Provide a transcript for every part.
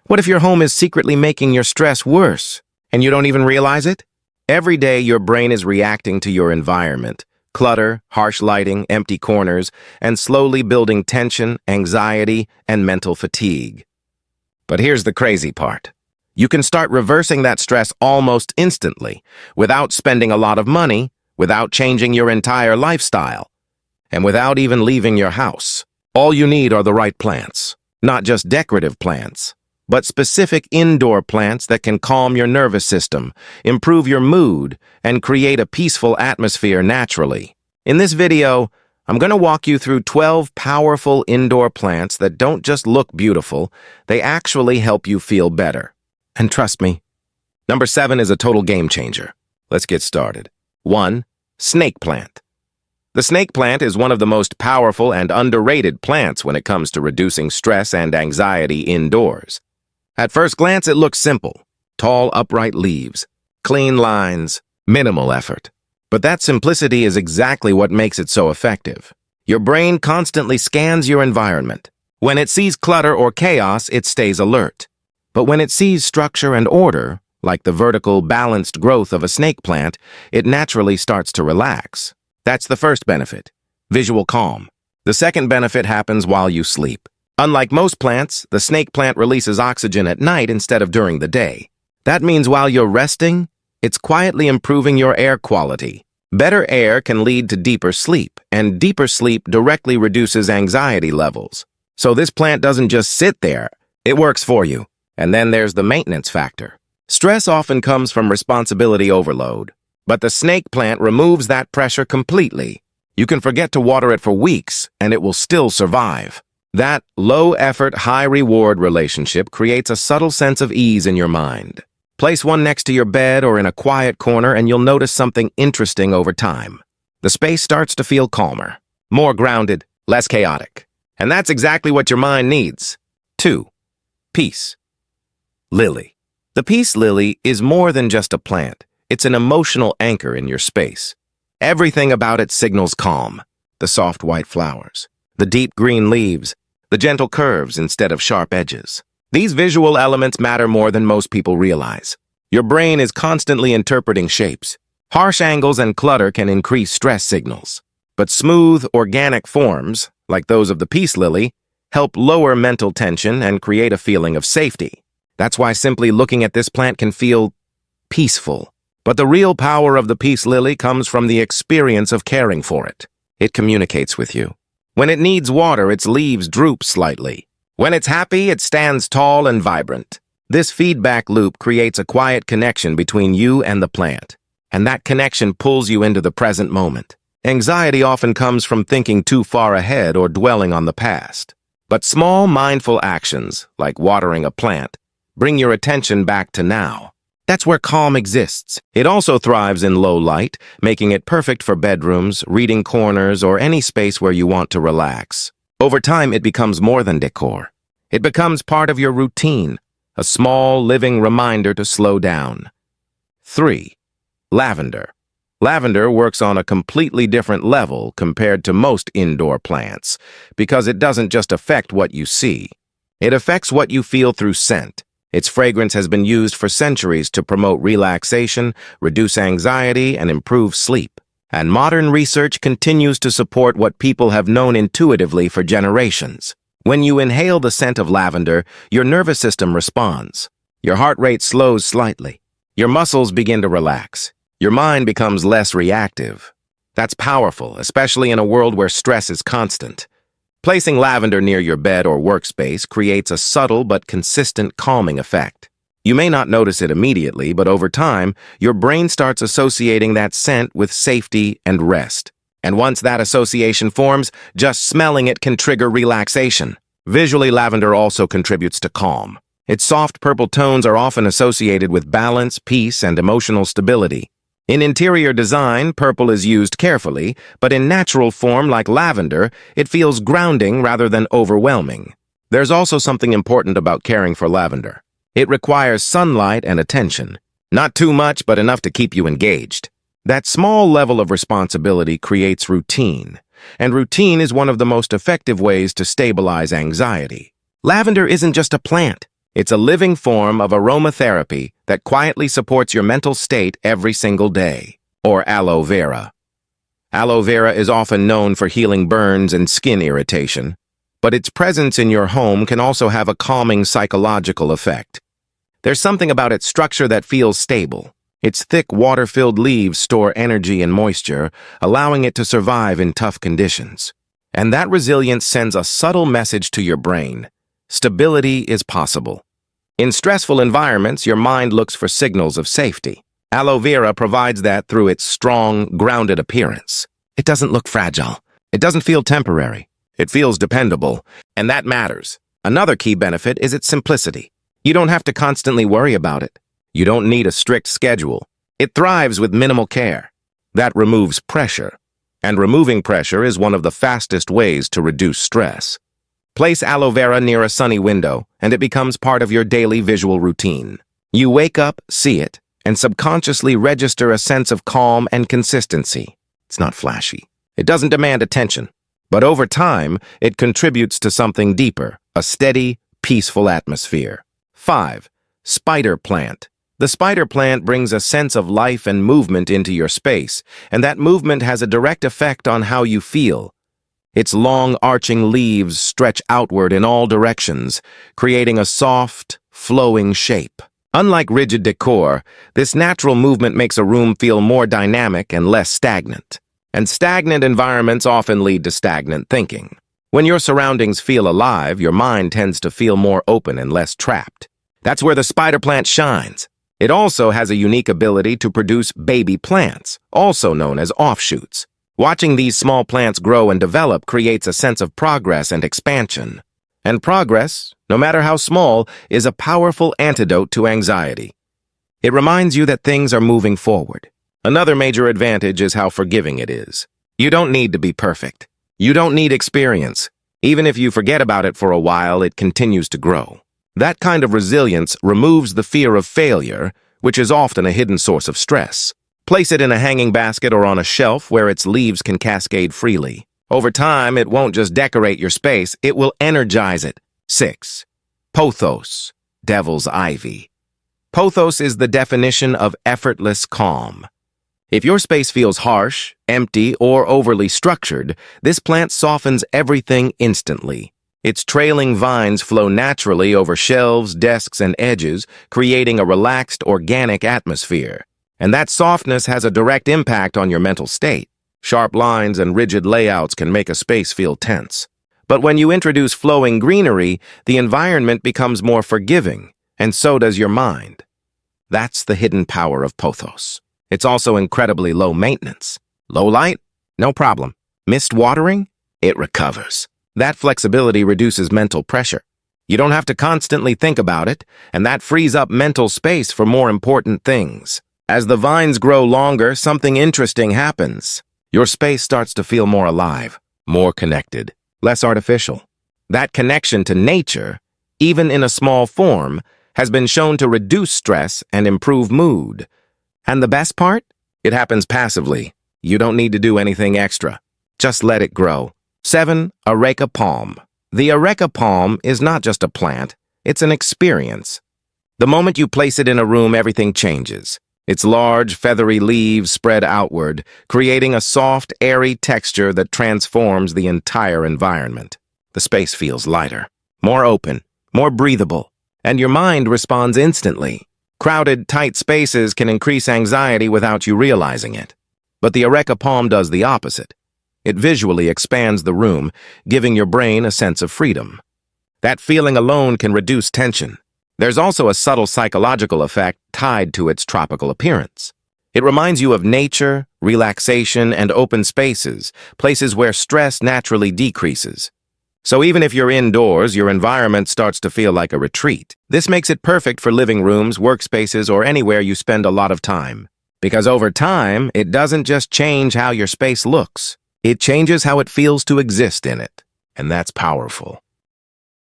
What if your home is secretly making your stress worse, and you don't even realize it? Every day, your brain is reacting to your environment. Clutter, harsh lighting, empty corners, and slowly building tension, anxiety, and mental fatigue. But here's the crazy part. You can start reversing that stress almost instantly, without spending a lot of money, without changing your entire lifestyle, and without even leaving your house. All you need are the right plants, not just decorative plants, but specific indoor plants that can calm your nervous system, improve your mood, and create a peaceful atmosphere naturally. In this video, I'm going to walk you through 12 powerful indoor plants that don't just look beautiful, they actually help you feel better. And trust me, number 7 is a total game changer. Let's get started. 1. Snake plant. The snake plant is one of the most powerful and underrated plants when it comes to reducing stress and anxiety indoors. At first glance, it looks simple. Tall, upright leaves, clean lines, minimal effort. But that simplicity is exactly what makes it so effective. Your brain constantly scans your environment. When it sees clutter or chaos, it stays alert. But when it sees structure and order, like the vertical, balanced growth of a snake plant, it naturally starts to relax. That's the first benefit, visual calm. The second benefit happens while you sleep. Unlike most plants, the snake plant releases oxygen at night instead of during the day. That means while you're resting, it's quietly improving your air quality. Better air can lead to deeper sleep, and deeper sleep directly reduces anxiety levels. So this plant doesn't just sit there, it works for you. And then there's the maintenance factor. Stress often comes from responsibility overload, but the snake plant removes that pressure completely. You can forget to water it for weeks, and it will still survive. That low-effort, high-reward relationship creates a subtle sense of ease in your mind. Place one next to your bed or in a quiet corner and you'll notice something interesting over time. The space starts to feel calmer, more grounded, less chaotic. And that's exactly what your mind needs. 2. Peace. Lily. The peace lily is more than just a plant. It's an emotional anchor in your space. Everything about it signals calm. The soft white flowers, the deep green leaves, the gentle curves instead of sharp edges. These visual elements matter more than most people realize. Your brain is constantly interpreting shapes. Harsh angles and clutter can increase stress signals. But smooth, organic forms, like those of the peace lily, help lower mental tension and create a feeling of safety. That's why simply looking at this plant can feel peaceful. But the real power of the peace lily comes from the experience of caring for it. It communicates with you. When it needs water, its leaves droop slightly. When it's happy, it stands tall and vibrant. This feedback loop creates a quiet connection between you and the plant, and that connection pulls you into the present moment. Anxiety often comes from thinking too far ahead or dwelling on the past. But small, mindful actions, like watering a plant, bring your attention back to now. That's where calm exists. It also thrives in low light, making it perfect for bedrooms, reading corners, or any space where you want to relax. Over time, it becomes more than decor. It becomes part of your routine, a small, living reminder to slow down. 3. Lavender. Lavender works on a completely different level compared to most indoor plants, because it doesn't just affect what you see. It affects what you feel through scent. Its fragrance has been used for centuries to promote relaxation, reduce anxiety, and improve sleep. And modern research continues to support what people have known intuitively for generations. When you inhale the scent of lavender, your nervous system responds. Your heart rate slows slightly. Your muscles begin to relax. Your mind becomes less reactive. That's powerful, especially in a world where stress is constant. Placing lavender near your bed or workspace creates a subtle but consistent calming effect. You may not notice it immediately, but over time, your brain starts associating that scent with safety and rest. And once that association forms, just smelling it can trigger relaxation. Visually, lavender also contributes to calm. Its soft purple tones are often associated with balance, peace, and emotional stability. In interior design, purple is used carefully, but in natural form like lavender, it feels grounding rather than overwhelming. There's also something important about caring for lavender. It requires sunlight and attention. Not too much, but enough to keep you engaged. That small level of responsibility creates routine, and routine is one of the most effective ways to stabilize anxiety. Lavender isn't just a plant. It's a living form of aromatherapy that quietly supports your mental state every single day. Or aloe vera. Aloe vera is often known for healing burns and skin irritation, but its presence in your home can also have a calming psychological effect. There's something about its structure that feels stable. Its thick, water-filled leaves store energy and moisture, allowing it to survive in tough conditions. And that resilience sends a subtle message to your brain. Stability is possible. In stressful environments, your mind looks for signals of safety. Aloe vera provides that through its strong, grounded appearance. It doesn't look fragile. It doesn't feel temporary. It feels dependable, and that matters. Another key benefit is its simplicity. You don't have to constantly worry about it. You don't need a strict schedule. It thrives with minimal care. That removes pressure. And removing pressure is one of the fastest ways to reduce stress. Place aloe vera near a sunny window, and it becomes part of your daily visual routine. You wake up, see it, and subconsciously register a sense of calm and consistency. It's not flashy. It doesn't demand attention. But over time, it contributes to something deeper, a steady, peaceful atmosphere. 5. Spider plant. The spider plant brings a sense of life and movement into your space, and that movement has a direct effect on how you feel. Its long, arching leaves stretch outward in all directions, creating a soft, flowing shape. Unlike rigid decor, this natural movement makes a room feel more dynamic and less stagnant. And stagnant environments often lead to stagnant thinking. When your surroundings feel alive, your mind tends to feel more open and less trapped. That's where the spider plant shines. It also has a unique ability to produce baby plants, also known as offshoots. Watching these small plants grow and develop creates a sense of progress and expansion. And progress, no matter how small, is a powerful antidote to anxiety. It reminds you that things are moving forward. Another major advantage is how forgiving it is. You don't need to be perfect. You don't need experience. Even if you forget about it for a while, it continues to grow. That kind of resilience removes the fear of failure, which is often a hidden source of stress. Place it in a hanging basket or on a shelf where its leaves can cascade freely. Over time, it won't just decorate your space, it will energize it. 6. Pothos, devil's ivy. Pothos is the definition of effortless calm. If your space feels harsh, empty, or overly structured, this plant softens everything instantly. Its trailing vines flow naturally over shelves, desks, and edges, creating a relaxed, organic atmosphere. And that softness has a direct impact on your mental state. Sharp lines and rigid layouts can make a space feel tense. But when you introduce flowing greenery, the environment becomes more forgiving, and so does your mind. That's the hidden power of pothos. It's also incredibly low maintenance. Low light? No problem. Missed watering? It recovers. That flexibility reduces mental pressure. You don't have to constantly think about it, and that frees up mental space for more important things. As the vines grow longer, something interesting happens. Your space starts to feel more alive, more connected, less artificial. That connection to nature, even in a small form, has been shown to reduce stress and improve mood. And the best part? It happens passively. You don't need to do anything extra. Just let it grow. 7. Areca palm. The areca palm is not just a plant, it's an experience. The moment you place it in a room, everything changes. Its large, feathery leaves spread outward, creating a soft, airy texture that transforms the entire environment. The space feels lighter, more open, more breathable, and your mind responds instantly. Crowded, tight spaces can increase anxiety without you realizing it. But the areca palm does the opposite. It visually expands the room, giving your brain a sense of freedom. That feeling alone can reduce tension. There's also a subtle psychological effect tied to its tropical appearance. It reminds you of nature, relaxation, and open spaces, places where stress naturally decreases. So even if you're indoors, your environment starts to feel like a retreat. This makes it perfect for living rooms, workspaces, or anywhere you spend a lot of time. Because over time, it doesn't just change how your space looks. It changes how it feels to exist in it. And that's powerful.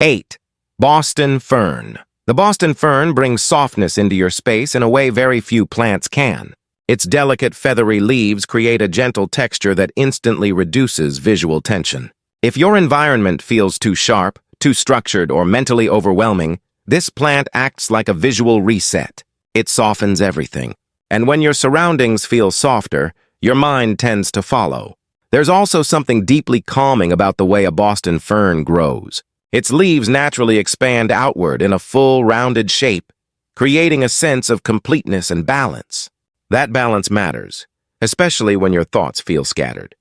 8. Boston fern. The Boston fern brings softness into your space in a way very few plants can. Its delicate, feathery leaves create a gentle texture that instantly reduces visual tension. If your environment feels too sharp, too structured, or mentally overwhelming, This plant acts like a visual reset. It softens everything. And when your surroundings feel softer, your mind tends to follow. There's also something deeply calming about the way a Boston fern grows. Its leaves naturally expand outward in a full, rounded shape, creating a sense of completeness and balance. That balance matters, especially when your thoughts feel scattered.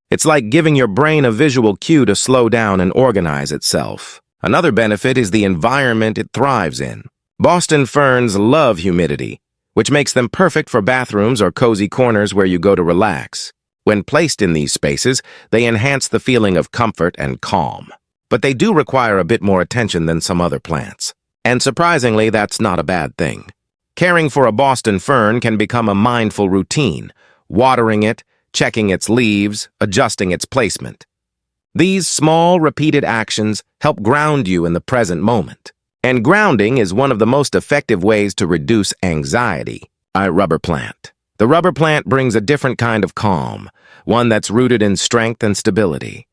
It's like giving your brain a visual cue to slow down and organize itself. Another benefit is the environment it thrives in. Boston ferns love humidity, which makes them perfect for bathrooms or cozy corners where you go to relax. When placed in these spaces, they enhance the feeling of comfort and calm. But they do require a bit more attention than some other plants. And surprisingly, that's not a bad thing. Caring for a Boston fern can become a mindful routine, watering it, checking its leaves, adjusting its placement. These small, repeated actions help ground you in the present moment. And grounding is one of the most effective ways to reduce anxiety. Rubber plant. The rubber plant brings a different kind of calm, one that's rooted in strength and stability.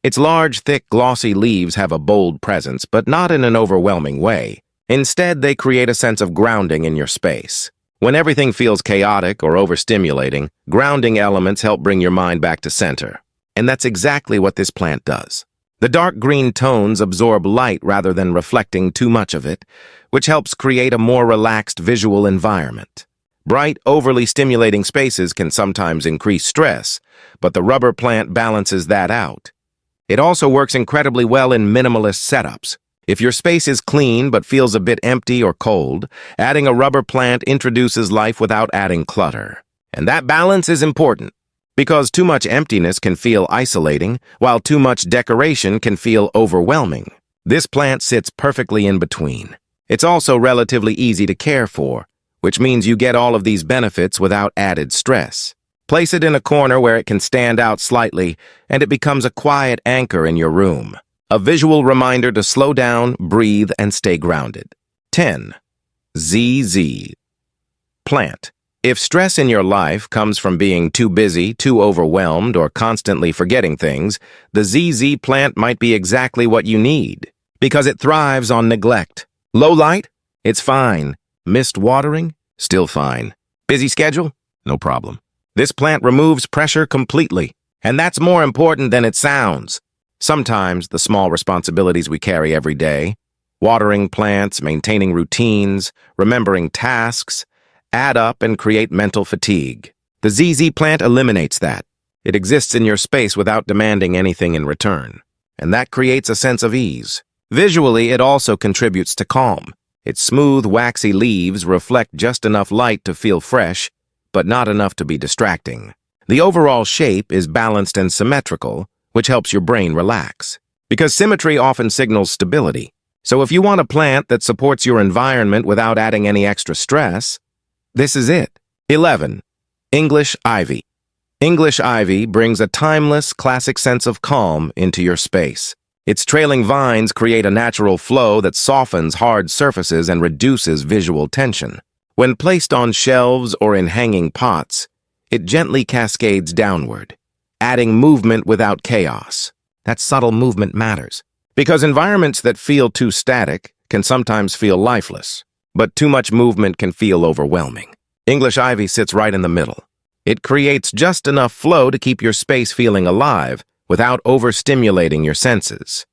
Its large, thick, glossy leaves have a bold presence, but not in an overwhelming way. Instead, they create a sense of grounding in your space. When everything feels chaotic or overstimulating, grounding elements help bring your mind back to center. And that's exactly what this plant does. The dark green tones absorb light rather than reflecting too much of it, which helps create a more relaxed visual environment. Bright, overly stimulating spaces can sometimes increase stress, but the rubber plant balances that out. It also works incredibly well in minimalist setups. If your space is clean but feels a bit empty or cold, adding a rubber plant introduces life without adding clutter. And that balance is important, because too much emptiness can feel isolating, while too much decoration can feel overwhelming. This plant sits perfectly in between. It's also relatively easy to care for, which means you get all of these benefits without added stress. Place it in a corner where it can stand out slightly, and it becomes a quiet anchor in your room. A visual reminder to slow down, breathe, and stay grounded. 10. ZZ. Plant. If stress in your life comes from being too busy, too overwhelmed, or constantly forgetting things, the ZZ plant might be exactly what you need, because it thrives on neglect. Low light? It's fine. Missed watering? Still fine. Busy schedule? No problem. This plant removes pressure completely, and that's more important than it sounds. Sometimes the small responsibilities we carry every day, watering plants, maintaining routines, remembering tasks, add up and create mental fatigue. The ZZ plant eliminates that. It exists in your space without demanding anything in return, and that creates a sense of ease. Visually, it also contributes to calm. Its smooth, waxy leaves reflect just enough light to feel fresh, but not enough to be distracting. The overall shape is balanced and symmetrical, which helps your brain relax. Because symmetry often signals stability. So if you want a plant that supports your environment without adding any extra stress, this is it. 11. English ivy. English ivy brings a timeless, classic sense of calm into your space. Its trailing vines create a natural flow that softens hard surfaces and reduces visual tension. When placed on shelves or in hanging pots, it gently cascades downward, adding movement without chaos. That subtle movement matters, because environments that feel too static can sometimes feel lifeless, but too much movement can feel overwhelming. English ivy sits right in the middle. It creates just enough flow to keep your space feeling alive without overstimulating your senses.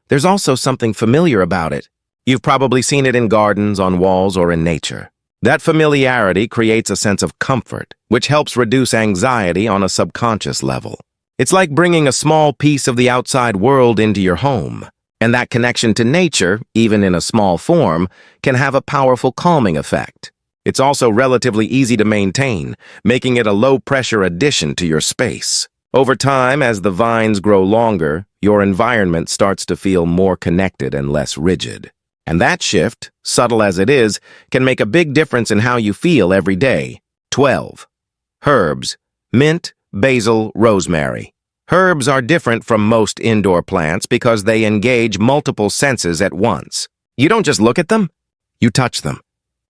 There's also something familiar about it. You've probably seen it in gardens, on walls, or in nature. That familiarity creates a sense of comfort, which helps reduce anxiety on a subconscious level. It's like bringing a small piece of the outside world into your home, and that connection to nature, even in a small form, can have a powerful calming effect. It's also relatively easy to maintain, making it a low-pressure addition to your space. Over time, as the vines grow longer, your environment starts to feel more connected and less rigid. And that shift, subtle as it is, can make a big difference in how you feel every day. 12. Herbs. Mint, basil, rosemary. Herbs are different from most indoor plants because they engage multiple senses at once. You don't just look at them, you touch them.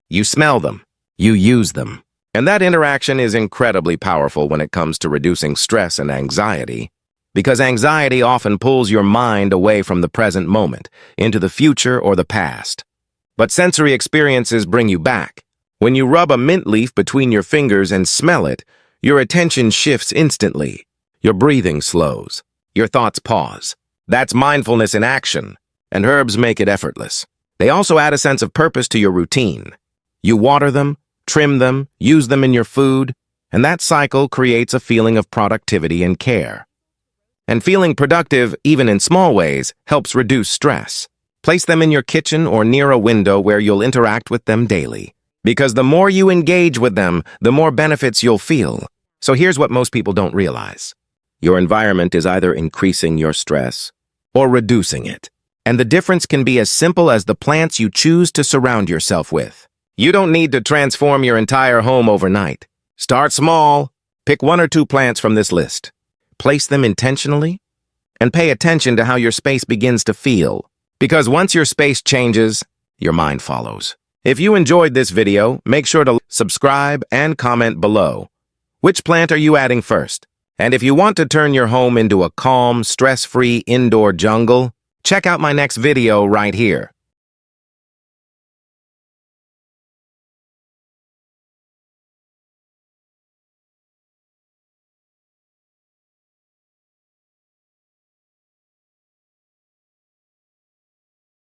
You smell them. You use them. And that interaction is incredibly powerful when it comes to reducing stress and anxiety, because anxiety often pulls your mind away from the present moment, into the future or the past. But sensory experiences bring you back. When you rub a mint leaf between your fingers and smell it, your attention shifts instantly. Your breathing slows. Your thoughts pause. That's mindfulness in action, and herbs make it effortless. They also add a sense of purpose to your routine. You water them, trim them, use them in your food, and that cycle creates a feeling of productivity and care. And feeling productive, even in small ways, helps reduce stress. Place them in your kitchen or near a window where you'll interact with them daily. Because the more you engage with them, the more benefits you'll feel. So here's what most people don't realize. Your environment is either increasing your stress or reducing it. And the difference can be as simple as the plants you choose to surround yourself with. You don't need to transform your entire home overnight. Start small. Pick 1 or 2 plants from this list. Place them intentionally, and pay attention to how your space begins to feel. Because once your space changes, your mind follows. If you enjoyed this video, make sure to subscribe and comment below. Which plant are you adding first? And if you want to turn your home into a calm, stress-free indoor jungle, check out my next video right here.